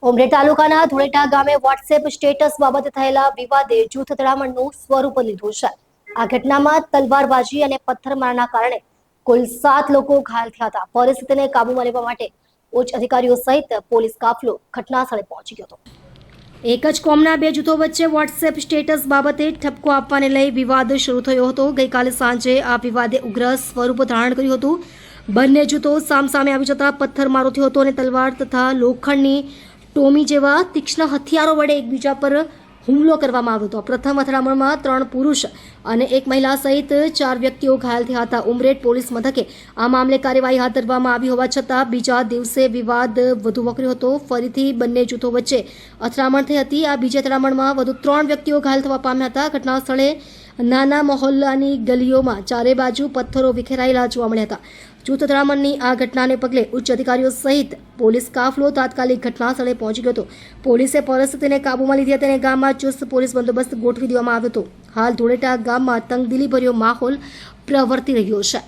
ઉમરેઠ તાલુકાના ધુળેટા ગામે WhatsApp status બાબતે થયેલા વિવાદે જૂથ અથડામણનું સ્વરૂપ લીધું છે। આ ઘટનામાં તલવારબાજી અને પથ્થરમારાના કારણે કુલ 7 લોકો ઘાયલ થયા હતા। પરિસ્થિતિને કાબૂમાં લેવા માટે ઉચ્ચ અધિકારીઓ સહિત પોલીસ કાફલો ઘટનાસ્થળે પહોંચી ગયો હતો। એક જ કોમના બે જૂથો વચ્ચે વોટ્સએપ સ્ટેટસ બાબતે ઠપકો આપવાને લઈ વિવાદ શરૂ થયો હતો। ગઈકાલે સાંજે આ વિવાદે ઉગ્ર સ્વરૂપ ધારણ કર્યું હતું। બંને જૂથો સામસામે આવી જતા પથ્થરમારો થયો હતો અને તલવાર તથા લોખંડની ટોમી જેવા તીક્ષ્ણ હથિયારો વડે એકબીજા પર હુમલો કરવામાં આવ્યો હતો। પ્રથમ અથડામણમાં 3 પુરુષ અને 1 મહિલા સહિત 4 વ્યક્તિઓ ઘાયલ થયા હતા। ઉમરેઠ પોલીસ મથકે આ મામલે કાર્યવાહી હાથ ધરવામાં આવી હોવા છતાં બીજા દિવસે વિવાદ વધુ વકર્યો હતો। ફરીથી બંને જૂથો વચ્ચે અથડામણ થઈ હતી। આ બીજા અથડામણમાં વધુ 3 વ્યક્તિઓ ઘાયલ થવા પામ્યા હતા। ઘટના સ્થળે નાના મહોલ્લાની ગલીઓમાં ચારે બાજુ પથ્થરો વિખેરાયેલા જોવા મળ્યા હતા। જૂથ અથડામણની આ ઘટનાને પગલે ઉચ્ચ અધિકારીઓ સહિત પોલીસ કાફલો તાત્કાલિક ઘટના સ્થળે પહોંચી ગયો હતો। પોલીસે પરિસ્થિતિને કાબૂમાં લીધી હતી અને ગામમાં ચુસ્ત પોલીસ બંદોબસ્ત ગોઠવી દેવામાં આવ્યો હતો। હાલ ધુળેટા ગામમાં તંગદિલીભર્યો માહોલ પ્રવર્તી રહ્યો છે।